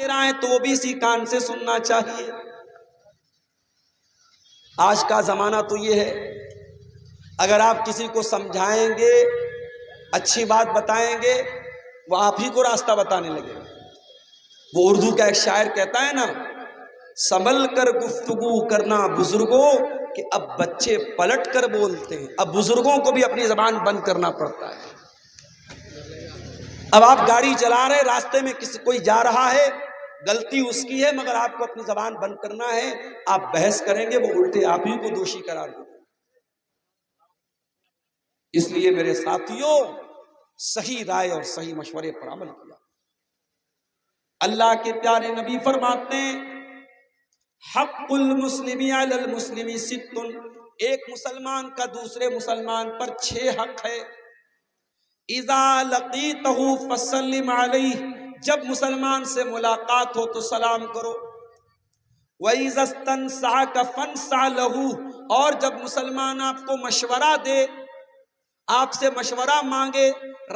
رہا ہے تو وہ بھی اسی کان سے سننا چاہیے۔ آج کا زمانہ تو یہ ہے، اگر آپ کسی کو سمجھائیں گے، اچھی بات بتائیں گے، وہ آپ ہی کو راستہ بتانے لگے۔ وہ اردو کا ایک شاعر کہتا ہے نا، سنبھل کر گفتگو کرنا بزرگوں، کہ اب بچے پلٹ کر بولتے ہیں۔ اب بزرگوں کو بھی اپنی زبان بند کرنا پڑتا ہے۔ اب آپ گاڑی چلا رہے، راستے میں کوئی جا رہا ہے، غلطی اس کی ہے، مگر آپ کو اپنی زبان بند کرنا ہے۔ آپ بحث کریں گے، وہ الٹے آپ ہی کو دوشی قرار دیں گے۔ اس لیے میرے ساتھیوں، صحیح رائے اور صحیح مشورے پر عمل کیا۔ اللہ کے پیارے نبی فرماتے ہیں، حق المسلم علی المسلم ست، ایک مسلمان کا دوسرے مسلمان پر 6 حق ہے۔ اذا لقیتہ فسلم علیہ، جب مسلمان سے ملاقات ہو تو سلام کرو۔ وَإِذَا اسْتَنْصَحَكَ فَانْصَحْ لَهُ، اور جب مسلمان آپ کو مشورہ دے، آپ سے مشورہ مانگے،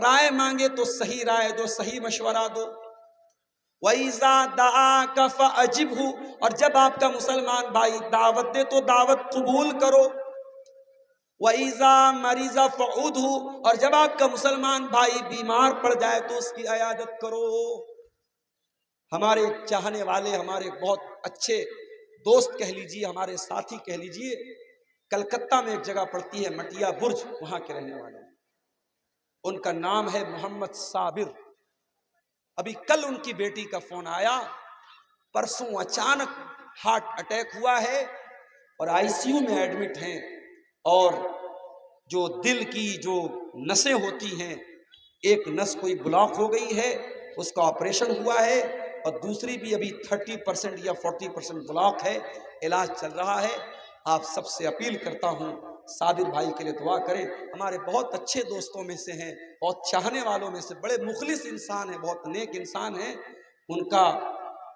رائے مانگے، تو صحیح رائے دو، صحیح مشورہ دو۔ وَإِذَا دَعَاكَ فَأَجِبْهُ، اور جب آپ کا مسلمان بھائی دعوت دے تو دعوت قبول کرو۔ وَإِذَا مَرِضَ فَعُودْهُ، اور جب آپ کا مسلمان بھائی بیمار پڑ جائے تو اس کی عیادت کرو۔ ہمارے چاہنے والے، ہمارے بہت اچھے دوست کہہ لیجئے، ہمارے ساتھی کہہ لیجئے، کلکتہ میں ایک جگہ پڑتی ہے مٹیا برج، وہاں کے رہنے والے، ان کا نام ہے محمد صابر۔ ابھی کل ان کی بیٹی کا فون آیا، پرسوں اچانک ہارٹ اٹیک ہوا ہے اور آئی سی یو میں ایڈمٹ ہیں، اور جو دل کی جو نسیں ہوتی ہیں، ایک نس کوئی بلاک ہو گئی ہے، اس کا آپریشن ہوا ہے، اور دوسری بھی ابھی 30% یا 40% بلاک ہے، علاج چل رہا ہے۔ آپ سب سے اپیل کرتا ہوں، صابر بھائی کے لیے دعا کریں۔ ہمارے بہت اچھے دوستوں میں سے ہیں، بہت چاہنے والوں میں سے، بڑے مخلص انسان ہیں، بہت نیک انسان ہیں، ان کا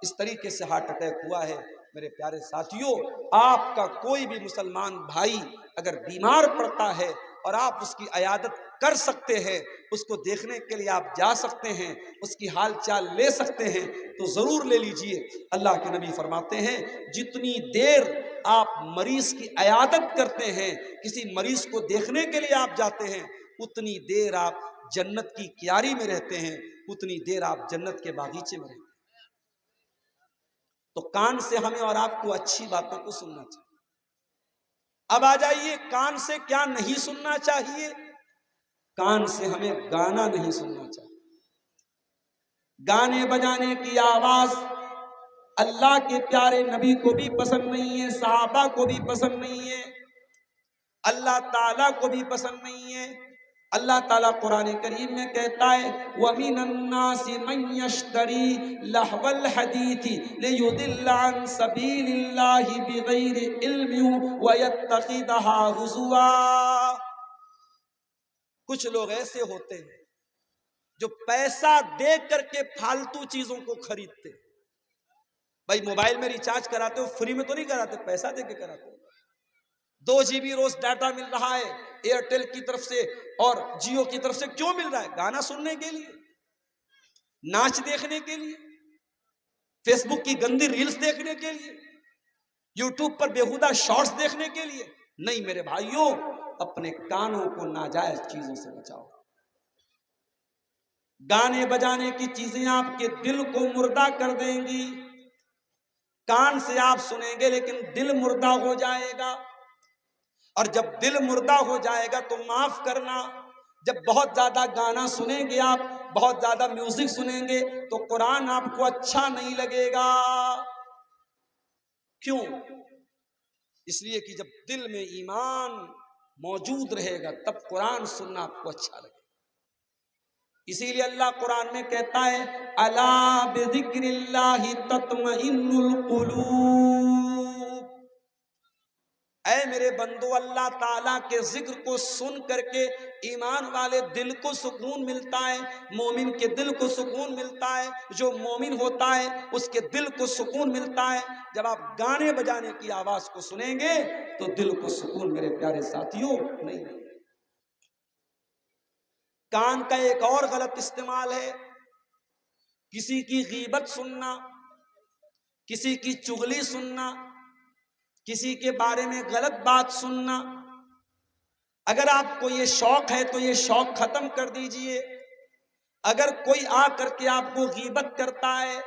اس طریقے سے ہارٹ اٹیک ہوا ہے۔ میرے پیارے ساتھیوں، آپ کا کوئی بھی مسلمان بھائی اگر بیمار پڑتا ہے اور آپ اس کی عیادت کر سکتے ہیں، اس کو دیکھنے کے لیے آپ جا سکتے ہیں، اس کی حال چال لے سکتے ہیں، تو ضرور لے لیجئے۔ اللہ کے نبی فرماتے ہیں، جتنی دیر آپ مریض کی عیادت کرتے ہیں، کسی مریض کو دیکھنے کے لیے آپ جاتے ہیں، اتنی دیر آپ جنت کی کیاری میں رہتے ہیں، اتنی دیر آپ جنت کے باغیچے میں رہتے ہیں۔ تو کان سے ہمیں اور آپ کو اچھی باتوں کو سننا چاہیے۔ اب آ جائیے، کان سے کیا نہیں سننا چاہیے؟ کان سے ہمیں گانا نہیں سننا چاہیے۔ گانے بجانے کی آواز اللہ کے پیارے نبی کو بھی پسند نہیں ہے، صحابہ کو بھی پسند نہیں ہے، اللہ تعالیٰ کو بھی پسند نہیں ہے۔ اللہ تعالیٰ قرآن کریم میں کہتا ہے، وَمِنَ النَّاسِ مَن يَشْتَرِي لَهْوَ الْحَدِيثِ لِيُضِلَّ عَن سَبِيلِ اللَّهِ بِغَيْرِ عِلْمٍ وَيَتَّخِذَهَا هُزُوًا۔ کچھ لوگ ایسے ہوتے ہیں جو پیسہ دے کر کے فالتو چیزوں کو خریدتے۔ بھائی موبائل میں ریچارج کراتے ہو، فری میں تو نہیں کراتے، پیسہ دے کے کراتے ہو۔ 2 GB روز ڈاٹا مل رہا ہے ایئرٹیل کی طرف سے اور جیو کی طرف سے، کیوں مل رہا ہے؟ گانا سننے کے لیے، ناچ دیکھنے کے لیے، فیس بک کی گندی ریلز دیکھنے کے لیے، یوٹیوب پر بیہودہ شارٹس دیکھنے کے لیے؟ نہیں میرے بھائیوں، اپنے کانوں کو ناجائز چیزوں سے بچاؤ۔ گانے بجانے کی چیزیں آپ کے دل کو مردہ کر دیں گی۔ کان سے آپ سنیں گے لیکن دل مردہ ہو جائے گا، اور جب دل مردہ ہو جائے گا تو معاف کرنا، جب بہت زیادہ گانا سنیں گے، آپ بہت زیادہ میوزک سنیں گے، تو قرآن آپ کو اچھا نہیں لگے گا۔ کیوں؟ اس لیے کہ جب دل میں ایمان موجود رہے گا تب قرآن سننا آپ کو اچھا لگے گا۔ اسی لیے اللہ قرآن میں کہتا ہے، الا بذکر اللہ تطمئن القلوب۔ اے میرے بندو، اللہ تعالیٰ کے ذکر کو سن کر کے ایمان والے دل کو سکون ملتا ہے، مومن کے دل کو سکون ملتا ہے، جو مومن ہوتا ہے اس کے دل کو سکون ملتا ہے۔ جب آپ گانے بجانے کی آواز کو سنیں گے تو دل کو سکون میرے پیارے ساتھیوں نہیں ملے گا۔ کان کا ایک اور غلط استعمال ہے، کسی کی غیبت سننا، کسی کی چغلی سننا، کسی کے بارے میں غلط بات سننا، اگر آپ کو یہ شوق ہے تو یہ شوق ختم کر دیجئے۔ اگر کوئی آ کر کے آپ کو غیبت کرتا ہے،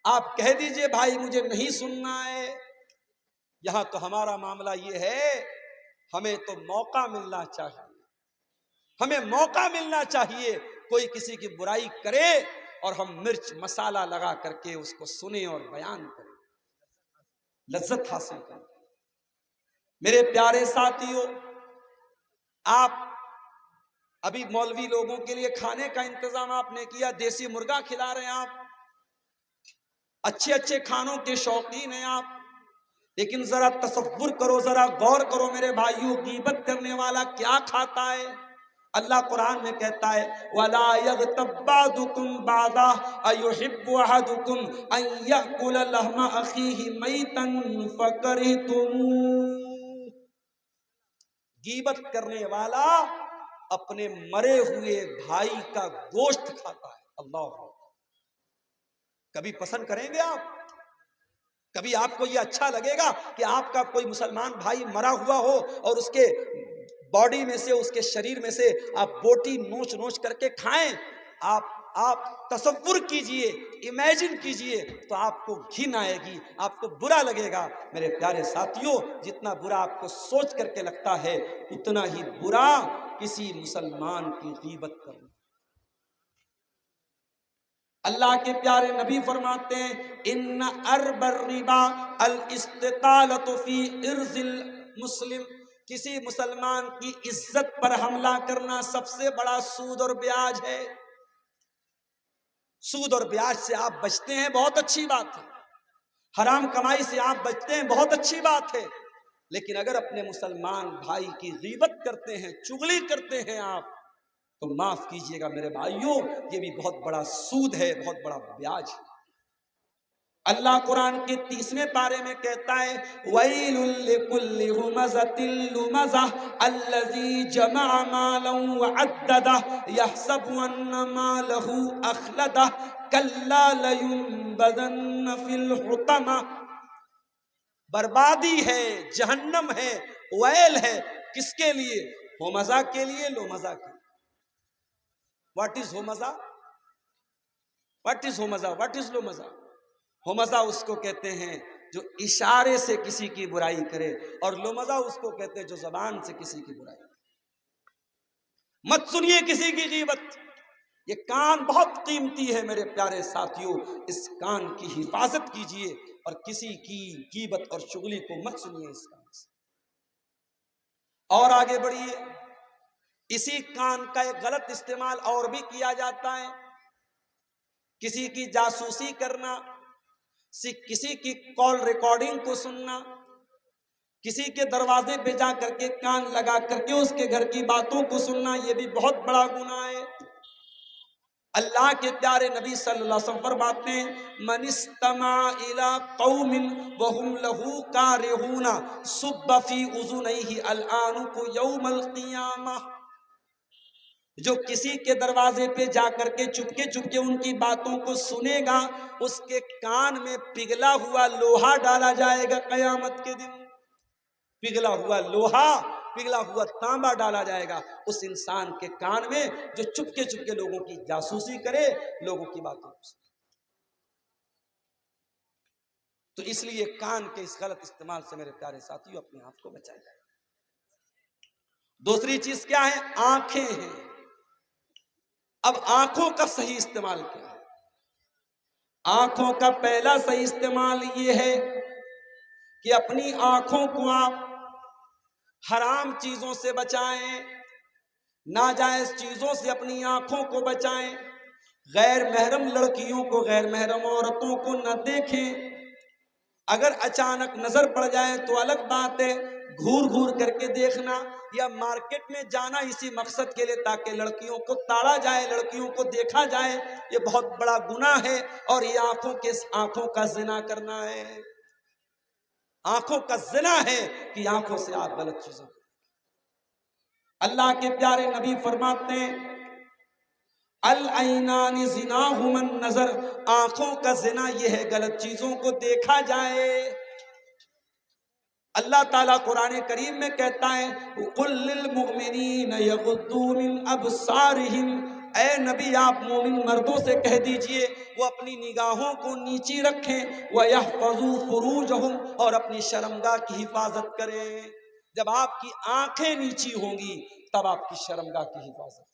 آپ کہہ دیجئے بھائی مجھے نہیں سننا ہے۔ یہاں تو ہمارا معاملہ یہ ہے، ہمیں تو موقع ملنا چاہیے، ہمیں موقع ملنا چاہیے۔ کوئی کسی کی برائی کرے اور ہم مرچ مسالہ لگا کر کے اس کو سنیں اور بیان کریں، لذت حاصل کریں۔ میرے پیارے ساتھیوں، آپ ابھی مولوی لوگوں کے لیے کھانے کا انتظام آپ نے کیا، دیسی مرغا کھلا رہے ہیں آپ، اچھے اچھے کھانوں کے شوقین ہیں آپ، لیکن ذرا تصور کرو، ذرا غور کرو میرے بھائیوں، غیبت کرنے والا کیا کھاتا ہے؟ اللہ قرآن میں کہتا ہے وَلَا يَغْتَبْ بَعْضُكُمْ بَعْضًا أَيُحِبُّ أَحَدُكُمْ أَن يَأْكُلَ لَحْمَ أَخِيهِ مَيْتًا فَكَرِهْتُمُوهُ۔ غیبت کرنے والا اپنے مرے ہوئے بھائی کا گوشت کھاتا ہے۔ اللہ، کبھی پسند کریں گے آپ؟ کبھی آپ کو یہ اچھا لگے گا کہ آپ کا کوئی مسلمان بھائی مرا ہوا ہو اور اس کے باڈی میں سے، اس کے شریر میں سے آپ بوٹی نوچ نوچ کر کے کھائیں؟ آپ تصور کیجئے، امیجن کیجئے، تو آپ کو گھن آئے گی، آپ کو برا لگے گا۔ میرے پیارے ساتھیوں، جتنا برا آپ کو سوچ کر کے لگتا ہے، اتنا ہی برا کسی مسلمان کی غیبت کرنا۔ اللہ کے پیارے نبی فرماتے ہیں ان ارب الربا الاستطالۃ فی عرض المسلم، کسی مسلمان کی عزت پر حملہ کرنا سب سے بڑا سود اور بیاج ہے۔ سود اور بیاج سے آپ بچتے ہیں، بہت اچھی بات ہے، حرام کمائی سے آپ بچتے ہیں، بہت اچھی بات ہے، لیکن اگر اپنے مسلمان بھائی کی غیبت کرتے ہیں، چغلی کرتے ہیں آپ، تو معاف کیجئے گا میرے بھائیوں، یہ بھی بہت بڑا سود ہے، بہت بڑا بیاج ہے۔ اللہ قرآن کے 30ویں پارے میں کہتا ہے وَيْلٌ لِكُلِّ هُمَزَةٍ لُمَزَةٍ الَّذِي جَمَعَ مَالًا وَعَدَّدَهُ يَحْسَبُ أَنَّ مَالَهُ أَخْلَدَهُ كَلَّا لَيُنبَذَنَّ فِي الْحُطَمَةِ۔ بربادی ہے، جہنم ہے، ویل ہے، کس کے لیے؟ ہومزہ کے لیے، لومزہ کے لیے۔ واٹ از ہومزہ؟ واٹ از ہومزہ؟ واٹ از لومزہ؟ ہومزہ اس کو کہتے ہیں جو اشارے سے کسی کی برائی کرے، اور لومزہ اس کو کہتے ہیں جو زبان سے کسی کی برائی کرے۔ مت سنیے کسی کی غیبت، یہ کان بہت قیمتی ہے میرے پیارے ساتھیوں، اس کان کی حفاظت کیجئے اور کسی کی غیبت اور چغلی کو مت سنیے اس کان سے۔ اور آگے بڑھیے، اسی کان کا ایک غلط استعمال اور بھی کیا جاتا ہے، کسی کی جاسوسی کرنا، کسی کی کال ریکارڈنگ کو سننا، کسی کے دروازے پہ جا کر کے کان لگا کر کے اس کے گھر کی باتوں کو سننا، یہ بھی بہت بڑا گناہ ہے۔ اللہ کے پیارے نبی صلی اللہ علیہ وسلم فرماتے ہیں من استمع الى قوم وهم له کارہون صب فی اذنیہ العنق یوم القیامہ، جو کسی کے دروازے پہ جا کر کے چپکے چپکے ان کی باتوں کو سنے گا، اس کے کان میں پگھلا ہوا لوہا ڈالا جائے گا قیامت کے دن۔ پگھلا ہوا لوہا، پگھلا ہوا تانبا ڈالا جائے گا اس انسان کے کان میں جو چپکے چپکے لوگوں کی جاسوسی کرے، لوگوں کی باتوں کو سنے۔ تو اس لیے کان کے اس غلط استعمال سے میرے پیارے ساتھیوں اپنے آپ کو بچائیں جائے۔ دوسری چیز کیا ہے؟ آنکھیں ہیں۔ اب آنکھوں کا صحیح استعمال کیا ہے؟ آنکھوں کا پہلا صحیح استعمال یہ ہے کہ اپنی آنکھوں کو آپ حرام چیزوں سے بچائیں، ناجائز چیزوں سے اپنی آنکھوں کو بچائیں، غیر محرم لڑکیوں کو، غیر محرم عورتوں کو نہ دیکھیں۔ اگر اچانک نظر پڑ جائے تو الگ بات ہے، گھور گھور کر کے دیکھنا یا مارکیٹ میں جانا اسی مقصد کے لیے تاکہ لڑکیوں کو تاڑا جائے، لڑکیوں کو دیکھا جائے، یہ بہت بڑا گناہ ہے، اور یہ آنکھوں کا زنا کرنا ہے۔ آنکھوں کا زنا ہے کہ آنکھوں سے آپ غلط چیزوں۔ اللہ کے پیارے نبی فرماتے ہیں العینان زناہما النظر، آنکھوں کا زنا یہ ہے غلط چیزوں کو دیکھا جائے۔ اللہ تعالیٰ قرآن کریم میں کہتا ہے قُلْ لِلْمُؤْمِنِينَ يَغُضُّوا مِنْ أَبْصَارِهِمْ، اے نبی آپ مومن مردوں سے کہہ دیجئے وہ اپنی نگاہوں کو نیچی رکھیں، وَيَحْفَظُوا فُرُوجَهُمْ، اور اپنی شرمگاہ کی حفاظت کریں۔ جب آپ کی آنکھیں نیچی ہوں گی تب آپ کی شرمگاہ کی حفاظت۔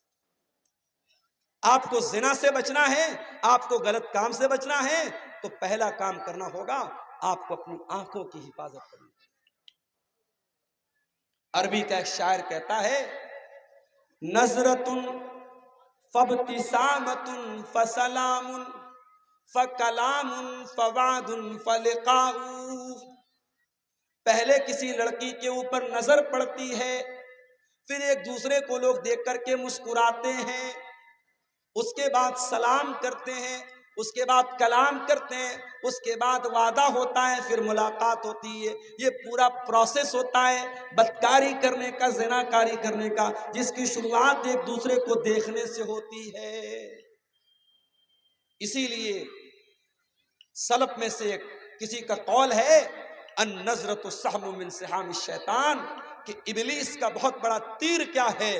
آپ کو زنا سے بچنا ہے، آپ کو غلط کام سے بچنا ہے، تو پہلا کام کرنا ہوگا آپ کو اپنی آنکھوں کی حفاظت کرنی۔ عربی کا ایک شاعر کہتا ہے نظرۃ فابتسامۃ فسلام فکلام فوعد فلقاء، پہلے کسی لڑکی کے اوپر نظر پڑتی ہے، پھر ایک دوسرے کو لوگ دیکھ کر کے مسکراتے ہیں، اس کے بعد سلام کرتے ہیں، اس کے بعد کلام کرتے ہیں، اس کے بعد وعدہ ہوتا ہے، پھر ملاقات ہوتی ہے۔ یہ پورا پروسیس ہوتا ہے بدکاری کرنے کا، زنا کاری کرنے کا، جس کی شروعات ایک دوسرے کو دیکھنے سے ہوتی ہے۔ اسی لیے سلف میں سے کسی کا قول ہے النظرۃ سہم من سہام الشیطان، کہ ابلیس کا بہت بڑا تیر کیا ہے،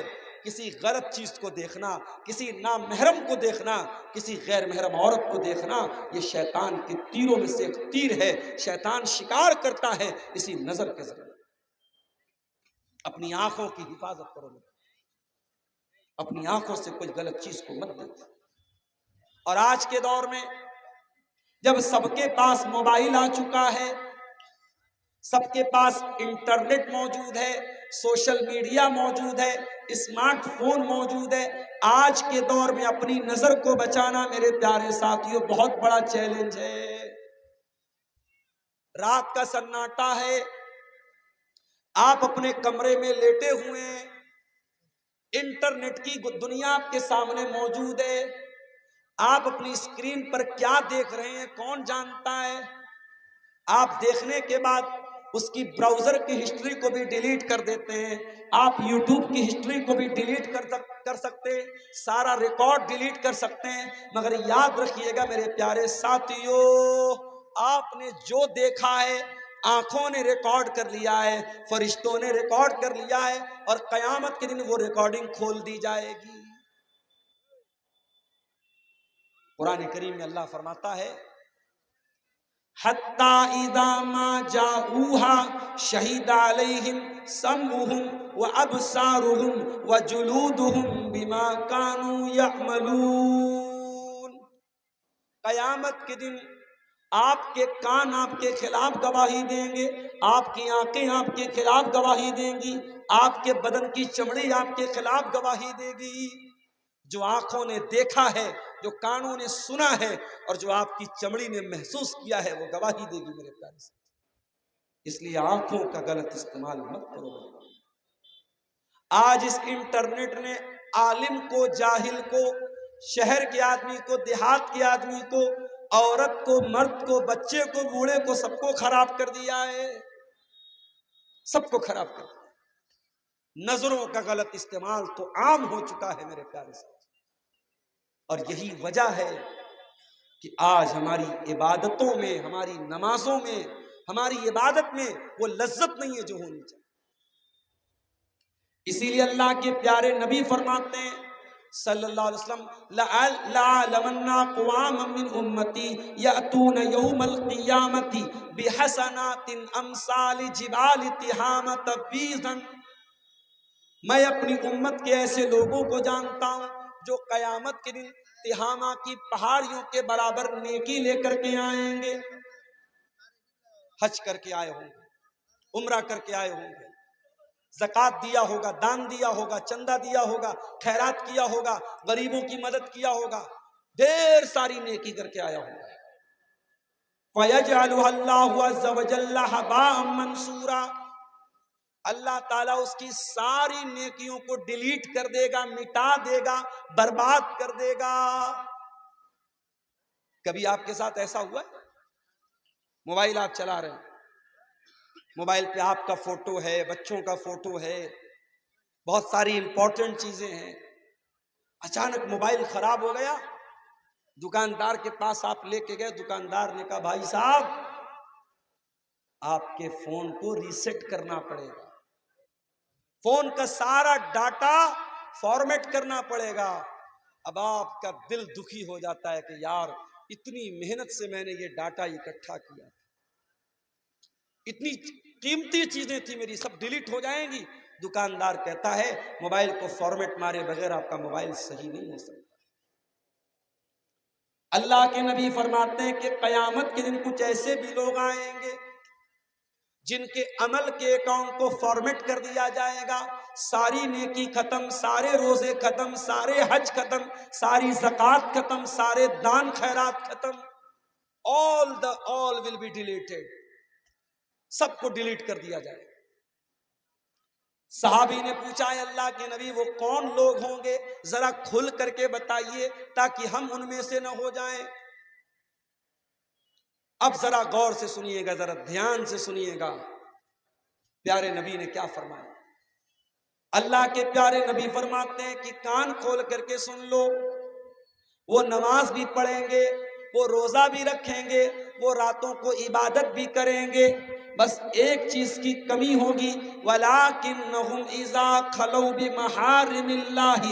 کسی غلط چیز کو دیکھنا، کسی نامحرم کو دیکھنا، کسی غیر محرم عورت کو دیکھنا، یہ شیطان کے تیروں میں سے ایک تیر ہے۔ شیطان شکار کرتا ہے اسی نظر کے ذریعے۔ اپنی آنکھوں کی حفاظت کرو، اپنی آنکھوں سے کوئی غلط چیز کو مت دیکھو۔ اور آج کے دور میں جب سب کے پاس موبائل آ چکا ہے، سب کے پاس انٹرنیٹ موجود ہے، سوشل میڈیا موجود ہے، اسمارٹ فون موجود ہے، آج کے دور میں اپنی نظر کو بچانا میرے پیارے ساتھیوں بہت بڑا چیلنج ہے۔ رات کا سناٹا ہے، آپ اپنے کمرے میں لیٹے ہوئے ہیں، انٹرنیٹ کی دنیا آپ کے سامنے موجود ہے، آپ اپنی اسکرین پر کیا دیکھ رہے ہیں کون جانتا ہے؟ آپ دیکھنے کے بعد اس کی براؤزر کی ہسٹری کو بھی ڈیلیٹ کر دیتے ہیں، آپ یوٹیوب کی ہسٹری کو بھی ڈیلیٹ کر سکتے ہیں، سارا ریکارڈ ڈیلیٹ کر سکتے ہیں، مگر یاد رکھیے گا میرے پیارے ساتھیو، آپ نے جو دیکھا ہے آنکھوں نے ریکارڈ کر لیا ہے، فرشتوں نے ریکارڈ کر لیا ہے، اور قیامت کے دن وہ ریکارڈنگ کھول دی جائے گی۔ قرآن کریم میں اللہ فرماتا ہے حَتَّى إِذَا مَا جَاءُوهَا شَهِدَ عَلَيْهِمْ سَمْعُهُمْ وَأَبْصَارُهُمْ وَجُلُودُهُمْ بِمَا كَانُوا يَعْمَلُونَ، قیامت کے دن آپ کے کان آپ کے خلاف گواہی دیں گے، آپ کی آنکھیں آپ کے خلاف گواہی دیں گی، آپ کے بدن کی چمڑی آپ کے خلاف گواہی دے گی۔ جو آنکھوں نے دیکھا ہے، جو کانوں نے سنا ہے، اور جو آپ کی چمڑی نے محسوس کیا ہے، وہ گواہی دے گی میرے پیارے سے۔ اس لیے آنکھوں کا غلط استعمال مت کرو۔ آج اس انٹرنیٹ نے عالم کو، جاہل کو، شہر کے آدمی کو، دیہات کے آدمی کو، عورت کو، مرد کو، بچے کو، بوڑھے کو، سب کو خراب کر دیا ہے، سب کو خراب کر دیا۔ نظروں کا غلط استعمال تو عام ہو چکا ہے میرے پیارے سے، اور یہی وجہ ہے کہ آج ہماری عبادتوں میں، ہماری نمازوں میں، ہماری عبادت میں وہ لذت نہیں ہے جو ہونی چاہیے۔ اسی لیے اللہ کے پیارے نبی فرماتے ہیں صلی اللہ علیہ وسلم لَأَعْلَمَنَّ أَقْوَامًا مِّنْ أُمَّتِي يَأْتُونَ يَوْمَ الْقِيَامَةِ بِحَسَنَاتٍ أَمْثَالِ جِبَالِ تِہَامَةَ بِيضًا، میں اپنی امت کے ایسے لوگوں کو جانتا ہوں جو قیامت کے دن تہامہ کی پہاڑیوں کے برابر نیکی لے کر کے آئیں گے، حج کر کے آئے ہوں گے، عمرہ کر کے آئے ہوں گے، زکوٰۃ دیا ہوگا، دان دیا ہوگا، چندہ دیا ہوگا، خیرات کیا ہوگا، غریبوں کی مدد کیا ہوگا، ڈھیر ساری نیکی کر کے آیا ہوگا۔ فَيَجْعَلُهَا اللَّهُ عَزَّ وَجَلَّ هَبَاءً مَنْثُورًا، اللہ تعالیٰ اس کی ساری نیکیوں کو ڈیلیٹ کر دے گا، مٹا دے گا، برباد کر دے گا۔ کبھی آپ کے ساتھ ایسا ہوا ہے؟ موبائل آپ چلا رہے ہیں، موبائل پہ آپ کا فوٹو ہے، بچوں کا فوٹو ہے، بہت ساری امپورٹنٹ چیزیں ہیں، اچانک موبائل خراب ہو گیا، دکاندار کے پاس آپ لے کے گئے، دکاندار نے کہا بھائی صاحب آپ کے فون کو ریسیٹ کرنا پڑے گا، فون کا سارا ڈاٹا فارمیٹ کرنا پڑے گا۔ اب آپ کا دل دکھی ہو جاتا ہے کہ یار اتنی محنت سے میں نے یہ ڈاٹا اکٹھا کیا، اتنی قیمتی چیزیں تھی میری، سب ڈیلیٹ ہو جائیں گی۔ دکاندار کہتا ہے موبائل کو فارمیٹ مارے بغیر آپ کا موبائل صحیح نہیں ہو سکتا۔ اللہ کے نبی فرماتے ہیں کہ قیامت کے دن کچھ ایسے بھی لوگ آئیں گے جن کے عمل کے اکاؤنٹ کو فارمیٹ کر دیا جائے گا، ساری نیکی ختم، سارے روزے ختم، سارے حج ختم، ساری زکوٰۃ ختم، سارے دان خیرات ختم، all will be deleted، سب کو ڈیلیٹ کر دیا جائے گا۔ صحابی نے پوچھا ہے اللہ کے نبی وہ کون لوگ ہوں گے، ذرا کھل کر کے بتائیے تاکہ ہم ان میں سے نہ ہو جائیں۔ اب ذرا غور سے سنیے گا، ذرا دھیان سے سنیے گا، پیارے نبی نے کیا فرمایا۔ اللہ کے پیارے نبی فرماتے ہیں کہ کان کھول کر کے سن لو، وہ نماز بھی پڑھیں گے، وہ روزہ بھی رکھیں گے، وہ راتوں کو عبادت بھی کریں گے، بس ایک چیز کی کمی ہوگی، وَلَٰكِنَّهُمْ إِذَا خَلَوْا بِمَحَارِمِ اللَّهِ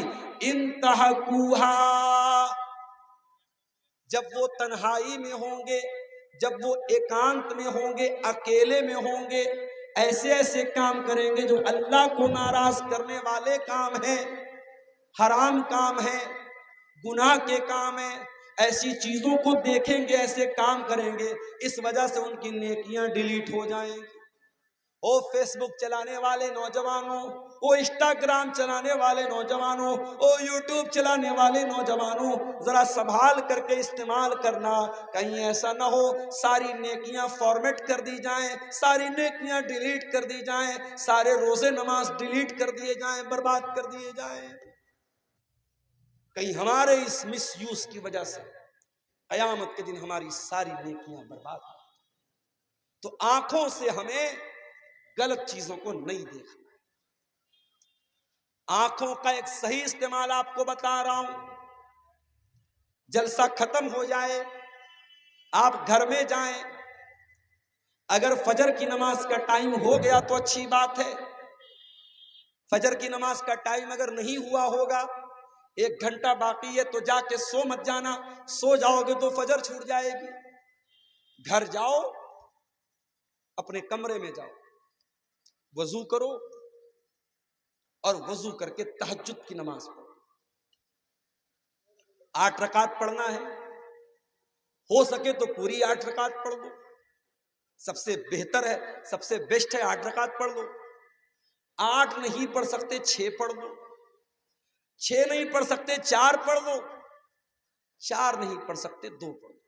انتهكوها، جب وہ تنہائی میں ہوں گے، جب وہ ایکانت میں ہوں گے، اکیلے میں ہوں گے، ایسے ایسے کام کریں گے جو اللہ کو ناراض کرنے والے کام ہیں، حرام کام ہیں، گناہ کے کام ہیں، ایسی چیزوں کو دیکھیں گے، ایسے کام کریں گے، اس وجہ سے ان کی نیکیاں ڈیلیٹ ہو جائیں گی۔ او فیس بک چلانے والے نوجوانوں، او انسٹاگرام چلانے والے نوجوانوں، او یوٹیوب چلانے والے نوجوانوں، ذرا سنبھال کر کے استعمال کرنا، کہیں ایسا نہ ہو ساری نیکیاں فارمیٹ کر دی جائیں، ساری نیکیاں ڈیلیٹ کر دی جائیں، سارے روزے نماز ڈیلیٹ کر دیے جائیں، برباد کر دیے جائیں، کہیں ہمارے اس مس یوز کی وجہ سے قیامت کے دن ہماری ساری نیکیاں برباد ہو۔ تو آنکھوں سے ہمیں غلط چیزوں کو نہیں دیکھنا۔ آنکھوں کا ایک صحیح استعمال آپ کو بتا رہا ہوں، جلسہ ختم ہو جائے، آپ گھر میں جائیں، اگر فجر کی نماز کا ٹائم ہو گیا تو اچھی بات ہے، فجر کی نماز کا ٹائم اگر نہیں ہوا ہوگا، 1 گھنٹہ باقی ہے تو جا کے سو مت جانا، سو جاؤ گے تو فجر چھوٹ جائے گی۔ گھر جاؤ، اپنے کمرے میں جاؤ، وضو کرو اور وضو کر کے تہجد کی نماز پڑھو۔ 8 رکعت پڑھنا ہے، ہو سکے تو پوری 8 رکعت پڑھ لو، سب سے بہتر ہے، سب سے بیسٹ ہے 8 رکعت پڑھ لو۔ 8 نہیں پڑھ سکتے 6 پڑھ لو، 6 نہیں پڑھ سکتے 4 پڑھ لو، 4 نہیں پڑھ سکتے 2 پڑھ لو۔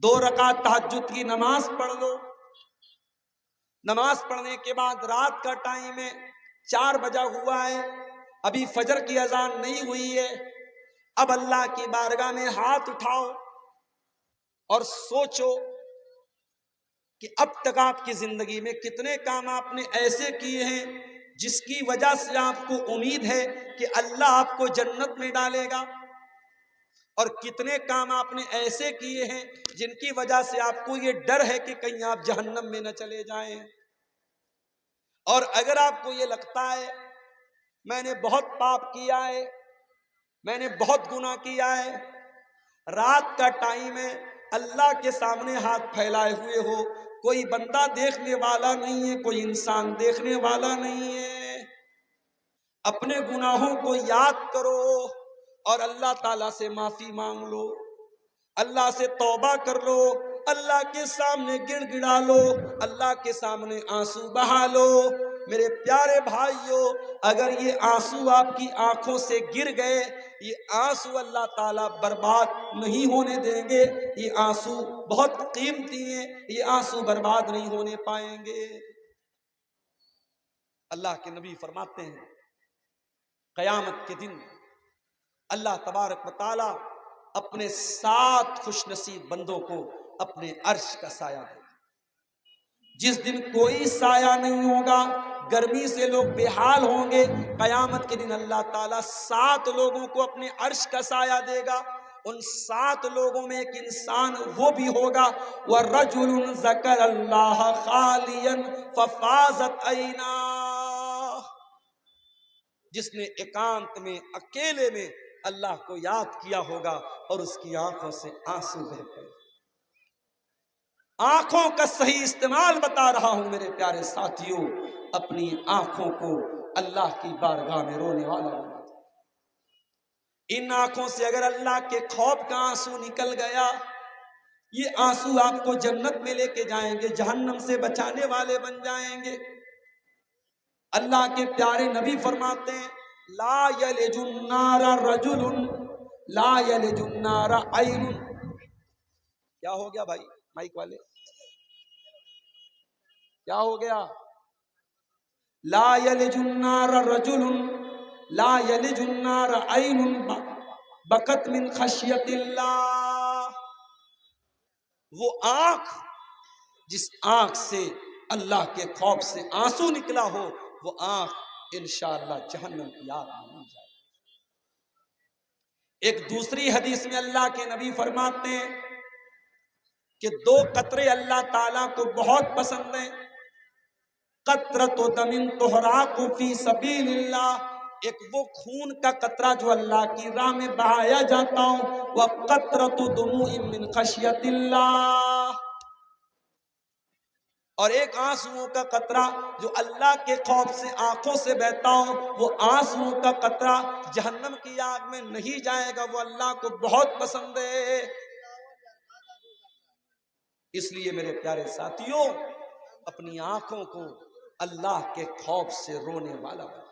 2 رکعت تہجد کی نماز پڑھ لو۔ نماز پڑھنے کے بعد رات کا ٹائم ہے، 4 بجا ہوا ہے، ابھی فجر کی اذان نہیں ہوئی ہے، اب اللہ کی بارگاہ میں ہاتھ اٹھاؤ اور سوچو کہ اب تک آپ کی زندگی میں کتنے کام آپ نے ایسے کیے ہیں جس کی وجہ سے آپ کو امید ہے کہ اللہ آپ کو جنت میں ڈالے گا، اور کتنے کام آپ نے ایسے کیے ہیں جن کی وجہ سے آپ کو یہ ڈر ہے کہ کہیں آپ جہنم میں نہ چلے جائیں۔ اور اگر آپ کو یہ لگتا ہے میں نے بہت پاپ کیا ہے، میں نے بہت گناہ کیا ہے، رات کا ٹائم ہے، اللہ کے سامنے ہاتھ پھیلائے ہوئے ہو، کوئی بندہ دیکھنے والا نہیں ہے، کوئی انسان دیکھنے والا نہیں ہے، اپنے گناہوں کو یاد کرو اور اللہ تعالیٰ سے معافی مانگ لو، اللہ سے توبہ کر لو، اللہ کے سامنے گڑ گڑا لو، اللہ کے سامنے آنسو بہا لو۔ میرے پیارے بھائیوں، اگر یہ آنسو آپ کی آنکھوں سے گر گئے، یہ آنسو اللہ تعالیٰ برباد نہیں ہونے دیں گے، یہ آنسو بہت قیمتی ہیں، یہ آنسو برباد نہیں ہونے پائیں گے۔ اللہ کے نبی فرماتے ہیں قیامت کے دن اللہ تبارک و تعالی اپنے 7 خوش نصیب بندوں کو اپنے عرش کا سایہ دے گا۔ جس دن کوئی سایہ نہیں ہوگا، گرمی سے لوگ بے حال ہوں گے، قیامت کے دن اللہ تعالیٰ 7 لوگوں کو اپنے عرش کا سایہ دے گا۔ ان 7 لوگوں میں ایک انسان وہ بھی ہوگا، وَرَجُلٌ ذَكَرَ اللَّهَ خَالِيًا فَفَاضَتْ عَيْنَاهُ، جس نے ایکانت میں، اکیلے میں اللہ کو یاد کیا ہوگا اور اس کی آنکھوں سے آنسو بہہ پڑے۔ آنکھوں کا صحیح استعمال بتا رہا ہوں میرے پیارے ساتھیوں، اپنی آنکھوں کو اللہ کی بارگاہ میں رونے والا بنا دو۔ ان آنکھوں سے اگر اللہ کے خوف کا آنسو نکل گیا، یہ آنسو آپ کو جنت میں لے کے جائیں گے، جہنم سے بچانے والے بن جائیں گے۔ اللہ کے پیارے نبی فرماتے ہیں، لا یلج النار رجل لا یلج النار عین۔ کیا ہو گیا بھائی مائک والے، کیا ہو گیا؟ لا یلج النار رجل لا یلج النار عین بکت من خشیت اللہ، وہ آنکھ جس آنکھ سے اللہ کے خوف سے آنسو نکلا ہو، وہ آنکھ انشاءاللہ جہنم کی آگ میں نہیں جائے۔ ایک دوسری حدیث میں اللہ کے نبی فرماتے ہیں کہ 2 قطرے اللہ تعالیٰ کو بہت پسند ہیں، قطرۃ دم تحراق فی سبیل اللہ، ایک وہ خون کا قطرہ جو اللہ کی راہ میں بہایا جاتا ہوں، وقطرۃ دموع من خشیت اللہ، اور ایک آنسوؤں کا قطرہ جو اللہ کے خوف سے آنکھوں سے بہتا ہو، وہ آنسوؤں کا قطرہ جہنم کی آگ میں نہیں جائے گا، وہ اللہ کو بہت پسند ہے۔ اس لیے میرے پیارے ساتھیوں، اپنی آنکھوں کو اللہ کے خوف سے رونے والا بنا۔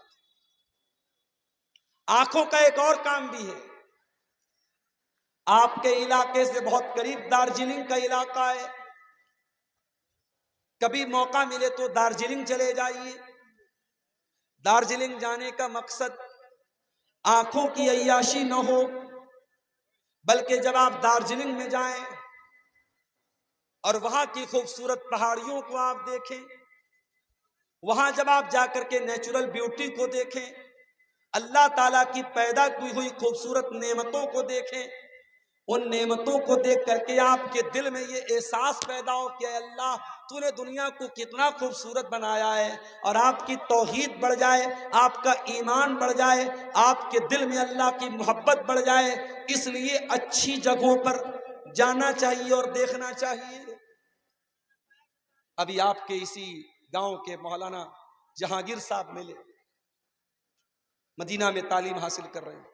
آنکھوں کا ایک اور کام بھی ہے، آپ کے علاقے سے بہت قریب دارجلنگ کا علاقہ ہے، کبھی موقع ملے تو دارجلنگ چلے جائیے۔ دارجلنگ جانے کا مقصد آنکھوں کی عیاشی نہ ہو، بلکہ جب آپ دارجلنگ میں جائیں اور وہاں کی خوبصورت پہاڑیوں کو آپ دیکھیں، وہاں جب آپ جا کر کے نیچرل بیوٹی کو دیکھیں، اللہ تعالیٰ کی پیدا کی ہوئی خوبصورت نعمتوں کو دیکھیں، ان نعمتوں کو دیکھ کر کے آپ کے دل میں یہ احساس پیدا ہو کہ اے اللہ تو نے دنیا کو کتنا خوبصورت بنایا ہے، اور آپ کی توحید بڑھ جائے، آپ کا ایمان بڑھ جائے، آپ کے دل میں اللہ کی محبت بڑھ جائے۔ اس لیے اچھی جگہوں پر جانا چاہیے اور دیکھنا چاہیے۔ ابھی آپ کے اسی گاؤں کے مولانا جہانگیر صاحب ملے، مدینہ میں تعلیم حاصل کر رہے ہیں،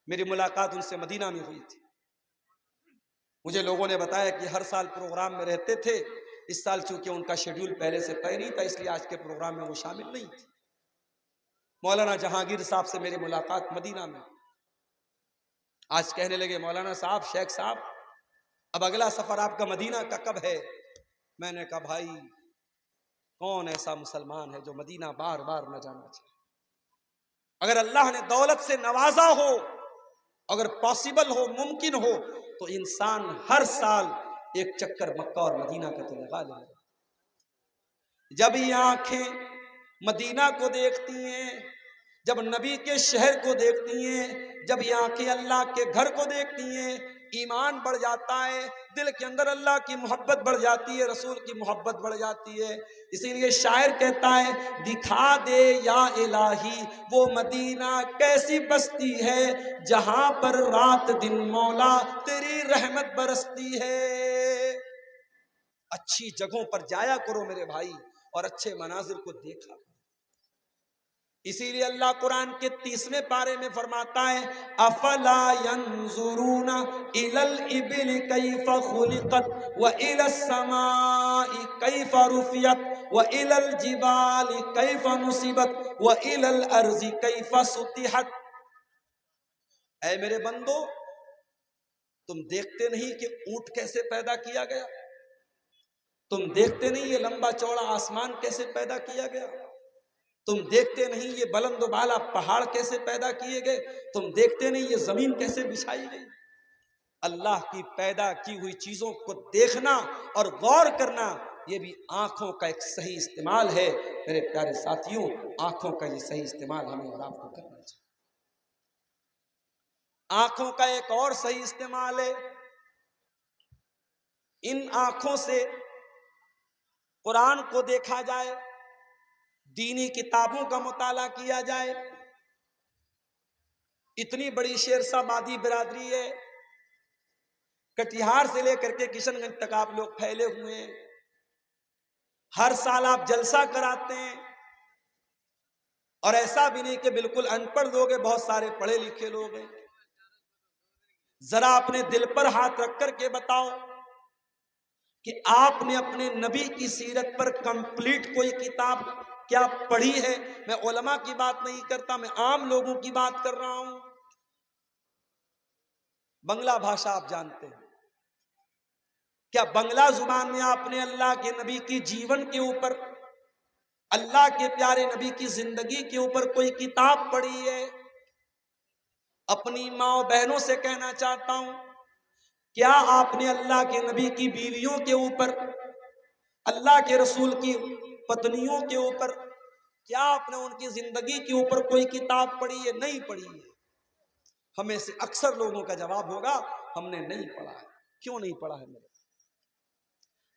میری ملاقات ان سے مدینہ میں ہوئی تھی۔ مجھے لوگوں نے بتایا کہ ہر سال پروگرام میں رہتے تھے، اس سال چونکہ ان کا شیڈیول پہلے سے طے نہیں تھا، اس لیے آج کے پروگرام میں وہ شامل نہیں تھے۔ مولانا جہانگیر صاحب سے میری ملاقات مدینہ میں، آج کہنے لگے مولانا صاحب، شیخ صاحب، اب اگلا سفر آپ کا مدینہ کا کب ہے؟ میں نے کہا بھائی کون ایسا مسلمان ہے جو مدینہ بار بار نہ جانا چاہے؟ اگر اللہ نے دولت سے نوازا ہو، اگر پاسبل ہو، ممکن ہو، تو انسان ہر سال ایک چکر مکہ اور مدینہ کا تو لگا لے۔ جب یہ آنکھیں مدینہ کو دیکھتی ہیں، جب نبی کے شہر کو دیکھتی ہیں، جب یہ آنکھیں اللہ کے گھر کو دیکھتی ہیں، ایمان بڑھ جاتا ہے، دل کے اندر اللہ کی محبت بڑھ جاتی ہے، رسول کی محبت بڑھ جاتی ہے۔ اسی لیے شاعر کہتا ہے، دکھا دے یا الہی وہ مدینہ کیسی بستی ہے، جہاں پر رات دن مولا تیری رحمت برستی ہے۔ اچھی جگہوں پر جایا کرو میرے بھائی، اور اچھے مناظر کو دیکھا۔ اسی لیے اللہ قرآن کے 30ویں پارے میں فرماتا ہے، افلا ينظرون الى الابل كيف خلقت والى السماء كيف رفعت والى الجبال كيف نصبت والى الارض كيف سطحت۔ اے میرے بندو، تم دیکھتے نہیں کہ اونٹ کیسے پیدا کیا گیا؟ تم دیکھتے نہیں یہ لمبا چوڑا آسمان کیسے پیدا کیا گیا؟ تم دیکھتے نہیں یہ بلند و بالا پہاڑ کیسے پیدا کیے گئے؟ تم دیکھتے نہیں یہ زمین کیسے بچھائی گئی؟ اللہ کی پیدا کی ہوئی چیزوں کو دیکھنا اور غور کرنا، یہ بھی آنکھوں کا ایک صحیح استعمال ہے۔ میرے پیارے ساتھیوں، آنکھوں کا یہ صحیح استعمال ہمیں اور آپ کو کرنا چاہیے۔ آنکھوں کا ایک اور صحیح استعمال ہے، ان آنکھوں سے قرآن کو دیکھا جائے، دینی کتابوں کا مطالعہ کیا جائے۔ اتنی بڑی شیرشاہ آبادی برادری ہے، کٹیہار سے لے کر کے کشن گنج تک آپ لوگ پھیلے ہوئے ہیں، ہر سال آپ جلسہ کراتے ہیں، اور ایسا بھی نہیں کہ بالکل ان پڑھ لوگ ہیں، بہت سارے پڑھے لکھے لوگ ہیں۔ ذرا اپنے دل پر ہاتھ رکھ کر کے بتاؤ کہ آپ نے اپنے نبی کی سیرت پر کمپلیٹ کوئی کتاب کیا پڑھی ہے؟ میں علماء کی بات نہیں کرتا، میں عام لوگوں کی بات کر رہا ہوں۔ بنگلہ بھاشا آپ جانتے ہیں، کیا بنگلہ زبان میں آپ نے اللہ کے نبی کی جیون کے اوپر، اللہ کے پیارے نبی کی زندگی کے اوپر کوئی کتاب پڑھی ہے؟ اپنی ماں و بہنوں سے کہنا چاہتا ہوں، کیا آپ نے اللہ کے نبی کی بیویوں کے اوپر، اللہ کے رسول کی پتنیوں کے اوپر، کیا آپ نے ان کی زندگی کے اوپر کوئی کتاب پڑھی ہے؟ نہیں پڑھی ہے۔ ہمیں سے اکثر لوگوں کا جواب ہوگا ہم نے نہیں پڑھا ہے۔ کیوں نہیں پڑھا ہے؟ میرے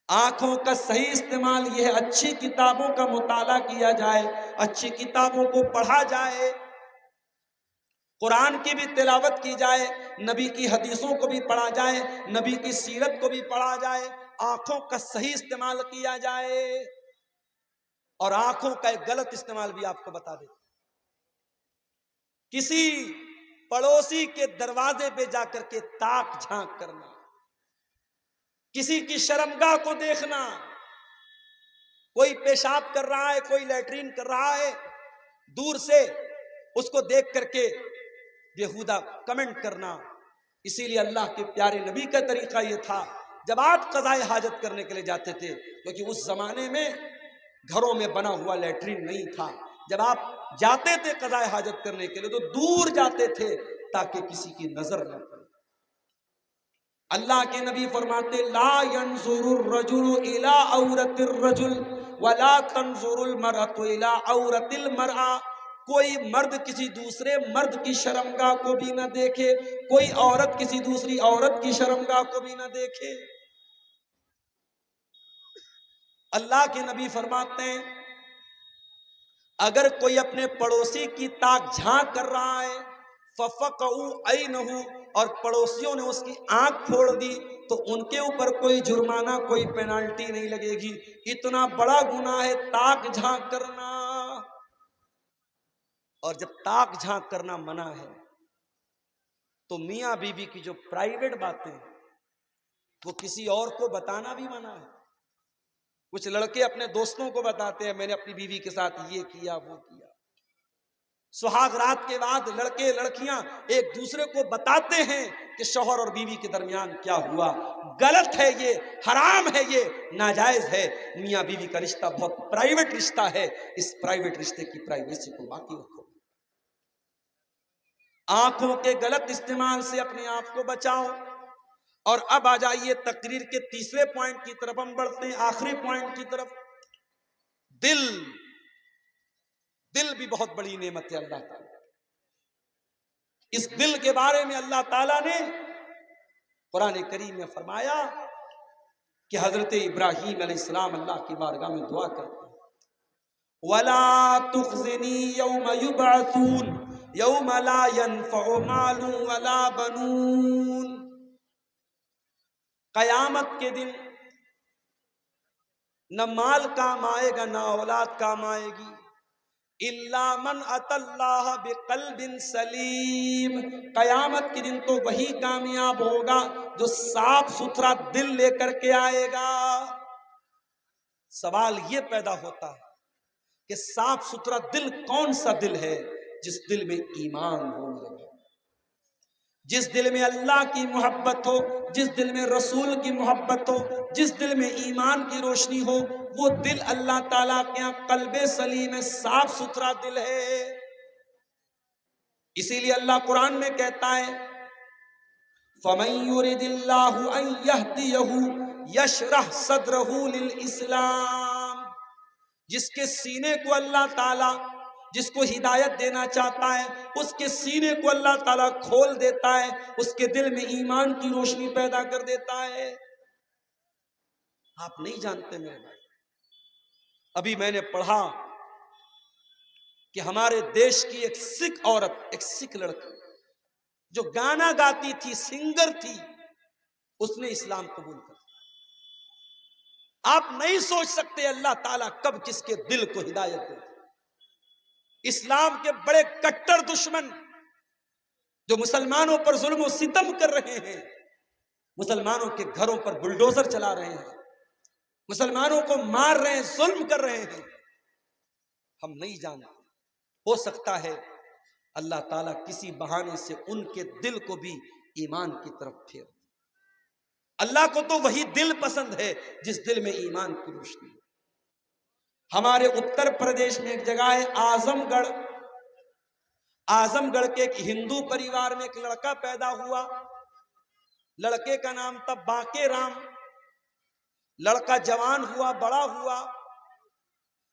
آنکھوں کا صحیح استعمال یہ ہے، اچھی کتابوں کا مطالعہ کیا جائے، اچھی کتابوں کو پڑھا جائے، قرآن کی بھی تلاوت کی جائے، نبی کی حدیثوں کو بھی پڑھا جائے، نبی کی سیرت کو بھی پڑھا جائے، آنکھوں کا صحیح استعمال کیا جائے۔ اور آنکھوں کا ایک غلط استعمال بھی آپ کو بتا دیں، کسی پڑوسی کے دروازے پہ جا کر کے تاک جھانک کرنا، کسی کی شرمگاہ کو دیکھنا، کوئی پیشاب کر رہا ہے، کوئی لیٹرین کر رہا ہے، دور سے اس کو دیکھ کر کے بےہودہ کمنٹ کرنا۔ اسی لیے اللہ کے پیارے نبی کا طریقہ یہ تھا، جب آپ قضائے حاجت کرنے کے لیے جاتے تھے، کیونکہ اس زمانے میں گھروں میں بنا ہوا لیٹرین نہیں تھا، جب آپ جاتے تھے قضائے حاجت کرنے کے لیے تو دور جاتے تھے تاکہ کسی کی نظر نہ پڑے۔ اللہ کے نبی فرماتے، لا ينظر الرجل الى عورت الرجل ولا تنظر المرأة الى عورت المرأة، کوئی مرد کسی دوسرے مرد کی شرمگاہ کو بھی نہ دیکھے، کوئی عورت کسی دوسری عورت کی شرمگاہ کو بھی نہ دیکھے۔ اللہ کے نبی فرماتے ہیں، اگر کوئی اپنے پڑوسی کی تاک جھانک کر رہا ہے، فَفَقَعُوا عَيْنَهُ، اور پڑوسیوں نے اس کی آنکھ پھوڑ دی، تو ان کے اوپر کوئی جرمانہ، کوئی پینالٹی نہیں لگے گی۔ اتنا بڑا گناہ ہے تاک جھانک کرنا۔ اور جب تاک جھانک کرنا منع ہے تو میاں بیوی کی جو پرائیویٹ باتیں وہ کسی اور کو بتانا بھی منع ہے۔ کچھ لڑکے اپنے دوستوں کو بتاتے ہیں، میں نے اپنی بیوی کے ساتھ یہ کیا وہ کیا۔ سہاگ رات کے بعد لڑکے لڑکیاں ایک دوسرے کو بتاتے ہیں کہ شوہر اور بیوی کے درمیان کیا ہوا۔ غلط ہے، یہ حرام ہے، یہ ناجائز ہے۔ میاں بیوی کا رشتہ بہت پرائیویٹ رشتہ ہے، اس پرائیویٹ رشتے کی پرائیویسی کو باقی رکھو۔ آنکھوں کے غلط استعمال سے اپنے آپ کو بچاؤ۔ اور اب آ جائیے تقریر کے تیسرے پوائنٹ کی طرف، ہم بڑھتے ہیں آخری پوائنٹ کی طرف۔ دل، دل بھی بہت بڑی نعمت ہے اللہ تعالیٰ۔ اس دل کے بارے میں اللہ تعالیٰ نے قرآن کریم میں فرمایا کہ حضرت ابراہیم علیہ السلام اللہ کی بارگاہ میں دعا کرتے ہیں، وَلَا تُخْزِنِي يَوْمَ يُبْعَثُونَ يَوْمَ لَا يَنفَعُ مَالٌ وَلَا بَنُونَ، قیامت کے دن نہ مال کام آئے گا نہ اولاد کام آئے گی، اِلَّا مَنْ أَتَى اللَّهَ بِقَلْبٍ سَلِيمٍ، قیامت کے دن تو وہی کامیاب ہوگا جو صاف ستھرا دل لے کر کے آئے گا۔ سوال یہ پیدا ہوتا ہے کہ صاف ستھرا دل کون سا دل ہے؟ جس دل میں ایمان ہو میرے بھائی، جس دل میں اللہ کی محبت ہو، جس دل میں رسول کی محبت ہو، جس دل میں ایمان کی روشنی ہو، وہ دل اللہ تعالیٰ کے یہاں قلب سلیم ہے، صاف ستھرا دل ہے۔ اسی لیے اللہ قرآن میں کہتا ہے فَمَن يُرِدِ اللَّهُ أَن يَهْدِيَهُ يَشْرَحْ صَدْرَهُ لِلْإِسْلَامِ، جس کے سینے کو اللہ تعالیٰ جس کو ہدایت دینا چاہتا ہے اس کے سینے کو اللہ تعالیٰ کھول دیتا ہے، اس کے دل میں ایمان کی روشنی پیدا کر دیتا ہے۔ آپ نہیں جانتے میرے بھائی، ابھی میں نے پڑھا کہ ہمارے دیش کی ایک سکھ عورت، ایک سکھ لڑکی جو گانا گاتی تھی، سنگر تھی، اس نے اسلام قبول کر لیا۔ آپ نہیں سوچ سکتے اللہ تعالیٰ کب کس کے دل کو ہدایت دے۔ اسلام کے بڑے کٹر دشمن جو مسلمانوں پر ظلم و ستم کر رہے ہیں، مسلمانوں کے گھروں پر بلڈوزر چلا رہے ہیں، مسلمانوں کو مار رہے ہیں، ظلم کر رہے ہیں، ہم نہیں جانتے۔ ہو سکتا ہے اللہ تعالیٰ کسی بہانے سے ان کے دل کو بھی ایمان کی طرف پھیر دے۔ اللہ کو تو وہی دل پسند ہے جس دل میں ایمان کی روشنی ہے۔ ہمارے اتر پردیش میں ایک جگہ ہے اعظم گڑھ، اعظم گڑھ کے ایک ہندو پریوار میں ایک لڑکا پیدا ہوا، لڑکے کا نام تھا باکے رام۔ لڑکا جوان ہوا، بڑا ہوا،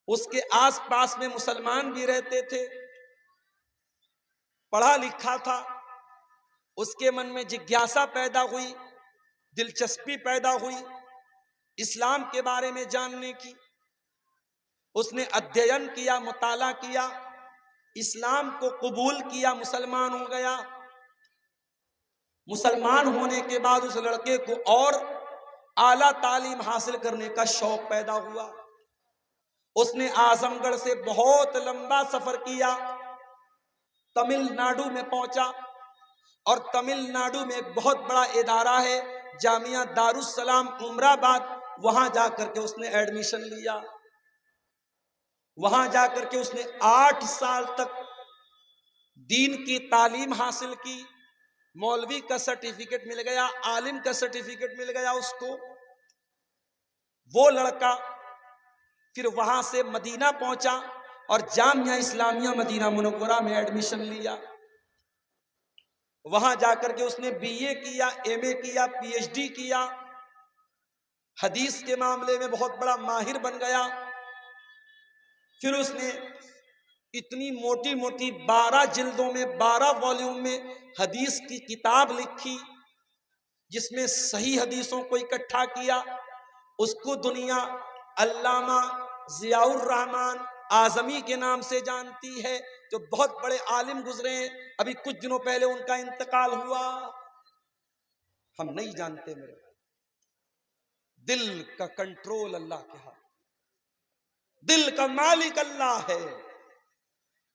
اس کے آس پاس میں مسلمان بھی رہتے تھے، پڑھا لکھا تھا، اس کے من میں جگیاسا پیدا ہوئی، دلچسپی پیدا ہوئی اسلام کے بارے میں جاننے کی۔ اس نے ادھین کیا، مطالعہ کیا، اسلام کو قبول کیا، مسلمان ہو گیا۔ مسلمان ہونے کے بعد اس لڑکے کو اور اعلیٰ تعلیم حاصل کرنے کا شوق پیدا ہوا۔ اس نے اعظم گڑھ سے بہت لمبا سفر کیا، تمل ناڈو میں پہنچا، اور تمل ناڈو میں ایک بہت بڑا ادارہ ہے جامعہ دارالسلام عمر آباد، وہاں جا کر کے اس نے ایڈمیشن لیا۔ وہاں جا کر کے اس نے 8 سال تک دین کی تعلیم حاصل کی، مولوی کا سرٹیفکیٹ مل گیا، عالم کا سرٹیفکیٹ مل گیا اس کو۔ وہ لڑکا پھر وہاں سے مدینہ پہنچا اور جامعہ اسلامیہ مدینہ منورہ میں ایڈمیشن لیا۔ وہاں جا کر کے اس نے بی اے کیا، ایم اے کیا، پی ایچ ڈی کیا، حدیث کے معاملے میں بہت بڑا ماہر بن گیا۔ پھر اس نے اتنی موٹی موٹی 12 جلدوں میں، 12 والیوم میں حدیث کی کتاب لکھی، جس میں صحیح حدیثوں کو اکٹھا کیا۔ اس کو دنیا علامہ ضیاء الرحمن اعظمی کے نام سے جانتی ہے، جو بہت بڑے عالم گزرے ہیں، ابھی کچھ دنوں پہلے ان کا انتقال ہوا۔ ہم نہیں جانتے میرے دل کا کنٹرول اللہ کے ہاتھ، دل کا مالک اللہ ہے۔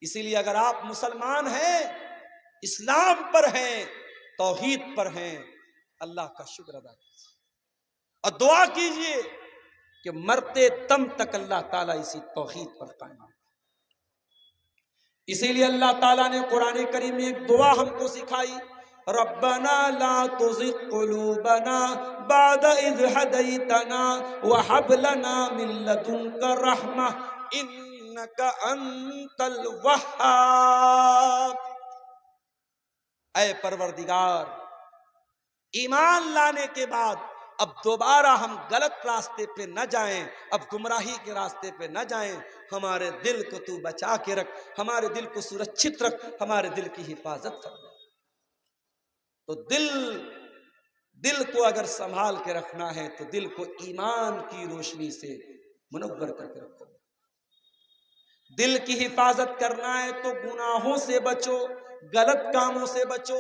اسی لیے اگر آپ مسلمان ہیں، اسلام پر ہیں، توحید پر ہیں، اللہ کا شکر ادا کیجیے اور دعا کیجیے کہ مرتے دم تک اللہ تعالیٰ اسی توحید پر قائم رکھے۔ اسی لیے اللہ تعالیٰ نے قرآن کریم میں ایک دعا ہم کو سکھائی، ربنا لا تزغ قلوبنا بعد اذ ہدیتنا وہب لنا من لدنک رحمہ انک انت الوہاب۔ اے پروردگار، ایمان لانے کے بعد اب دوبارہ ہم غلط راستے پہ نہ جائیں، اب گمراہی کے راستے پہ نہ جائیں، ہمارے دل کو تو بچا کے رکھ، ہمارے دل کو سرکشت رکھ، ہمارے دل کی حفاظت فرما۔ تو دل کو اگر سنبھال کے رکھنا ہے تو دل کو ایمان کی روشنی سے منور کر کے رکھو۔ دل کی حفاظت کرنا ہے تو گناہوں سے بچو، غلط کاموں سے بچو۔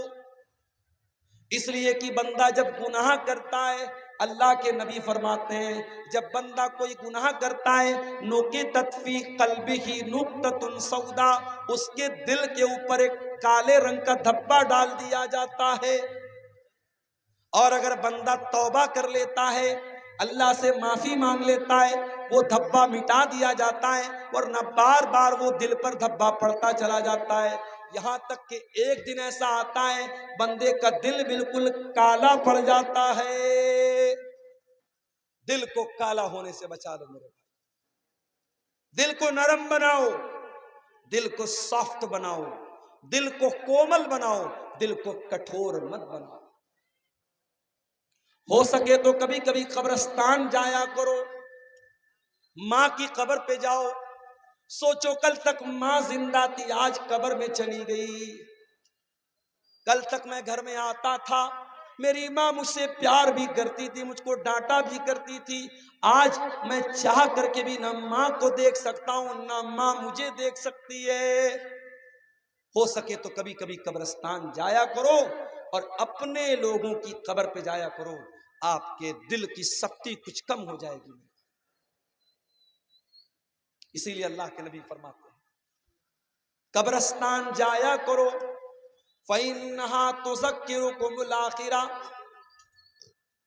اس لیے کہ بندہ جب گناہ کرتا ہے، اللہ کے نبی فرماتے ہیں جب بندہ کوئی گناہ کرتا ہے، نُقِطَتْ فِي قَلْبِهِ نُقْطَةٌ سَوْدَاء، اس کے دل کے اوپر ایک کالے رنگ کا دھبا ڈال دیا جاتا ہے۔ اور اگر بندہ توبہ کر لیتا ہے، اللہ سے معافی مانگ لیتا ہے، وہ دھبا مٹا دیا جاتا ہے، ورنہ بار بار وہ دل پر دھبا پڑتا چلا جاتا ہے، یہاں تک کہ ایک دن ایسا آتا ہے بندے کا دل بالکل کالا پڑ جاتا ہے۔ دل کو کالا ہونے سے بچا لو میرے بھائی، دل کو نرم بناؤ، دل کو سافٹ بناؤ، دل کو کومل بناؤ، دل کو کٹھور مت بناؤ۔ ہو سکے تو کبھی کبھی قبرستان جایا کرو، ماں کی قبر پہ جاؤ، سوچو کل تک ماں زندہ تھی، آج قبر میں چلی گئی۔ کل تک میں گھر میں آتا تھا، میری ماں مجھ سے پیار بھی کرتی تھی، مجھ کو ڈانٹا بھی کرتی تھی، آج میں چاہ کر کے بھی نہ ماں کو دیکھ سکتا ہوں نہ ماں مجھے دیکھ سکتی ہے۔ ہو سکے تو کبھی کبھی قبرستان جایا کرو اور اپنے لوگوں کی قبر پہ جایا کرو، آپ کے دل کی سختی کچھ کم ہو جائے گی۔ اسی لیے اللہ کے نبی فرماتے ہیں قبرستان جایا کرو، فَإِنَّهَا تُذَكِّرُكُمُ الْآخِرَةَ،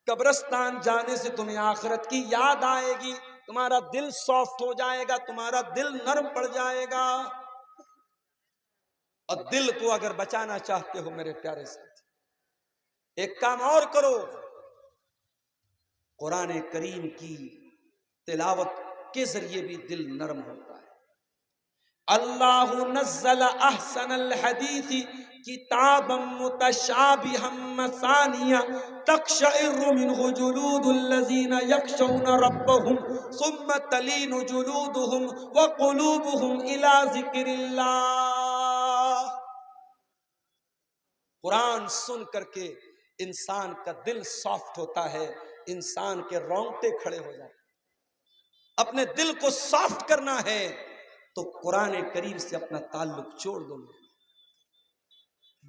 قبرستان جانے سے تمہیں آخرت کی یاد آئے گی، تمہارا دل سافٹ ہو جائے گا، تمہارا دل نرم پڑ جائے گا۔ اور دل کو اگر بچانا چاہتے ہو میرے پیارے ساتھی، ایک کام اور کرو، قرآن کریم کی تلاوت کے ذریعے بھی دل نرم ہوتا ہے۔ اللہ نزل احسن الحدیث کتابا متشابہا مثانیہ تقشعر منہ جلود الذین یخشون ربہم ثم تلین جلودہم وقلوبہم الی ذکر اللہ۔ قرآن سن کر کے انسان کا دل سافٹ ہوتا ہے، انسان کے رونگٹے کھڑے ہو جاتے ہیں۔ اپنے دل کو سافٹ کرنا ہے تو قرآن کریم سے اپنا تعلق چھوڑ دو۔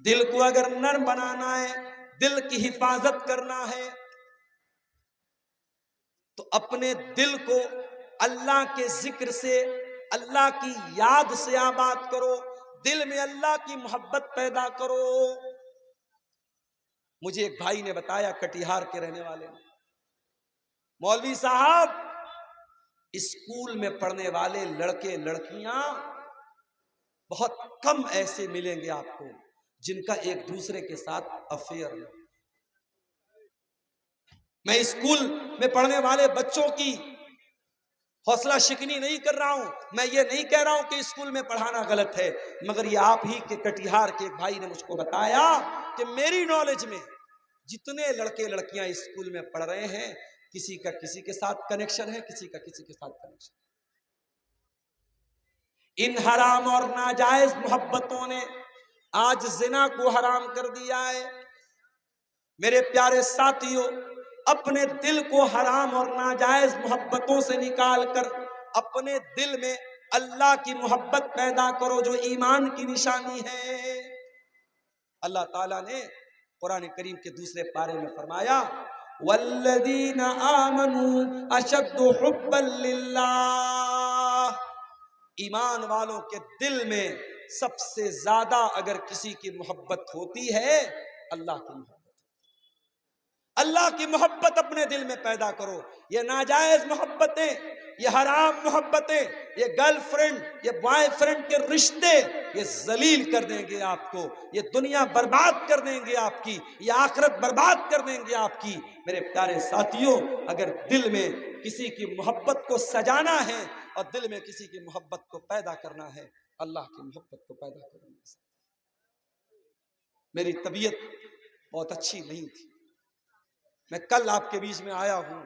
دل کو اگر نرم بنانا ہے، دل کی حفاظت کرنا ہے تو اپنے دل کو اللہ کے ذکر سے، اللہ کی یاد سے آباد کرو، دل میں اللہ کی محبت پیدا کرو۔ مجھے ایک بھائی نے بتایا، کٹیہار کے رہنے والے، مولوی صاحب اسکول میں پڑھنے والے لڑکے لڑکیاں بہت کم ایسے ملیں گے آپ کو جن کا ایک دوسرے کے ساتھ افیئر ہو۔ میں اسکول میں پڑھنے والے بچوں کی حوصلہ شکنی نہیں کر رہا ہوں، میں یہ نہیں کہہ رہا ہوں کہ اسکول میں پڑھانا غلط ہے، مگر یہ آپ ہی کے کٹیہار کے ایک بھائی نے مجھ کو بتایا کہ میری نالج میں جتنے لڑکے لڑکیاں اسکول میں پڑھ رہے ہیں، کسی کا کسی کے ساتھ کنیکشن ہے، کسی کا کسی کے ساتھ کنیکشن۔ ان حرام اور ناجائز محبتوں نے آج زنا کو حرام کر دیا ہے۔ میرے پیارے ساتھیوں، اپنے دل کو حرام اور ناجائز محبتوں سے نکال کر اپنے دل میں اللہ کی محبت پیدا کرو، جو ایمان کی نشانی ہے۔ اللہ تعالیٰ نے قرآن کریم کے دوسرے پارے میں فرمایا والذین آمنوا اشد حبا للہ، ایمان والوں کے دل میں سب سے زیادہ اگر کسی کی محبت ہوتی ہے اللہ کی محبت، اللہ کی محبت اپنے دل میں پیدا کرو۔ یہ ناجائز محبتیں، یہ حرام محبتیں، یہ گرل فرینڈ، یہ بوائے فرینڈ کے رشتے، یہ ذلیل کر دیں گے آپ کو، یہ دنیا برباد کر دیں گے آپ کی، یہ آخرت برباد کر دیں گے آپ کی۔ میرے پیارے ساتھیوں، اگر دل میں کسی کی محبت کو سجانا ہے اور دل میں کسی کی محبت کو پیدا کرنا ہے، اللہ کی محبت کو پیدا کرنا ہے۔ میری طبیعت بہت اچھی نہیں تھی، میں کل آپ کے بیچ میں آیا ہوں،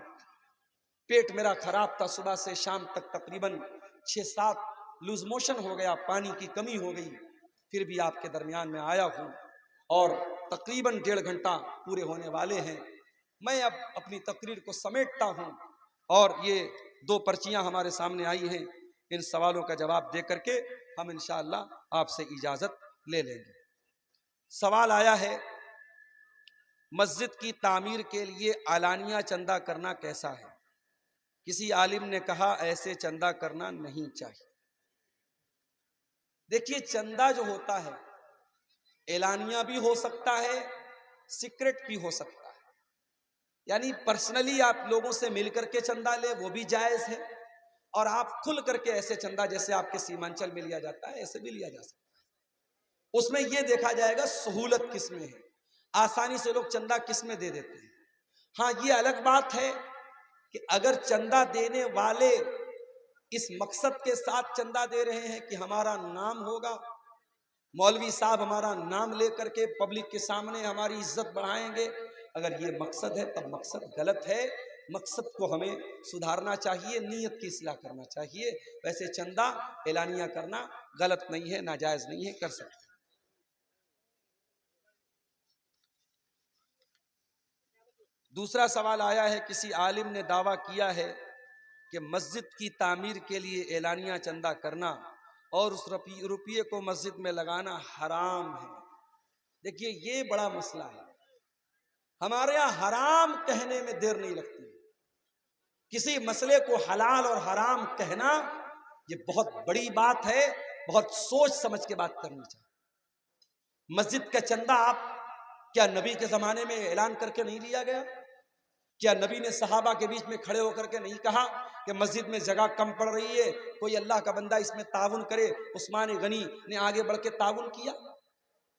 پیٹ میرا خراب تھا، صبح سے شام تک تقریباً 6-7 لوز موشن ہو گیا، پانی کی کمی ہو گئی، پھر بھی آپ کے درمیان میں آیا ہوں اور تقریباً 1.5 گھنٹہ پورے ہونے والے ہیں۔ میں اب اپنی تقریر کو سمیٹتا ہوں اور یہ 2 پرچیاں ہمارے سامنے آئی ہیں، ان سوالوں کا جواب دے کر کے ہم انشاءاللہ آپ سے اجازت لے لیں گے۔ سوال آیا ہے، مسجد کی تعمیر کے لیے اعلانیہ چندہ کرنا کیسا ہے؟ کسی عالم نے کہا ایسے چندہ کرنا نہیں چاہیے۔ دیکھیے، چندہ جو ہوتا ہے اعلانیہ بھی ہو سکتا ہے، سیکرٹ بھی ہو سکتا ہے، یعنی پرسنلی آپ لوگوں سے مل کر کے چندہ لے وہ بھی جائز ہے، اور آپ کھل کر کے ایسے چندہ جیسے آپ کے سیمانچل میں لیا جاتا ہے ایسے بھی لیا جا سکتا ہے۔ اس میں یہ دیکھا جائے گا سہولت کس میں ہے، آسانی سے لوگ چندہ کس میں دے دیتے ہیں۔ ہاں، یہ الگ بات ہے کہ اگر چندہ دینے والے اس مقصد کے ساتھ چندہ دے رہے ہیں کہ ہمارا نام ہوگا، مولوی صاحب ہمارا نام لے کر کے پبلک کے سامنے ہماری عزت بڑھائیں گے، اگر یہ مقصد ہے تب مقصد غلط ہے، مقصد کو ہمیں سدھارنا چاہیے، نیت کی اصلاح کرنا چاہیے۔ ویسے چندہ اعلانیہ کرنا غلط نہیں ہے، ناجائز نہیں ہے، کر سکتے۔ دوسرا سوال آیا ہے، کسی عالم نے دعویٰ کیا ہے کہ مسجد کی تعمیر کے لیے اعلانیہ چندہ کرنا اور اس روپیے کو مسجد میں لگانا حرام ہے۔ دیکھیے یہ بڑا مسئلہ ہے، ہمارے یہاں حرام کہنے میں دیر نہیں لگتی، کسی مسئلے کو حلال اور حرام کہنا یہ بہت بڑی بات ہے، بہت سوچ سمجھ کے بات کرنی چاہیے۔ مسجد کا چندہ کیا نبی کے زمانے میں اعلان کر کے نہیں لیا گیا؟ کیا نبی نے صحابہ کے بیچ میں کھڑے ہو کر کے نہیں کہا کہ مسجد میں جگہ کم پڑ رہی ہے، کوئی اللہ کا بندہ اس میں تعاون کرے؟ عثمان غنی نے آگے بڑھ کے تعاون کیا۔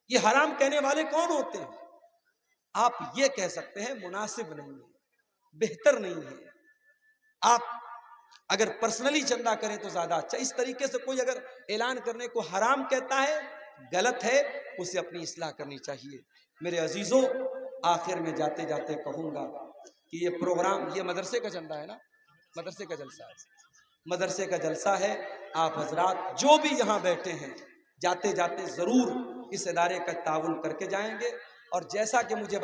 یہ حرام کہنے والے کون ہوتے ہیں؟ آپ یہ کہہ سکتے ہیں مناسب نہیں ہے، بہتر نہیں ہے۔ آپ اگر پرسنلی چندہ کریں تو زیادہ اچھا۔ اس طریقے سے کوئی اگر اعلان کرنے کو حرام کہتا ہے، غلط ہے، اسے اپنی اصلاح کرنی چاہیے۔ میرے عزیزوں، آخر میں جاتے جاتے کہوں گا کہ یہ پروگرام، یہ مدرسے کا چندہ ہے نا، مدرسے کا جلسہ ہے، مدرسے کا جلسہ ہے۔ آپ حضرات جو بھی یہاں بیٹھے ہیں، جاتے جاتے ضرور اس ادارے کا تعاون کر کے جائیں گے، اور جیسا کہ مجھے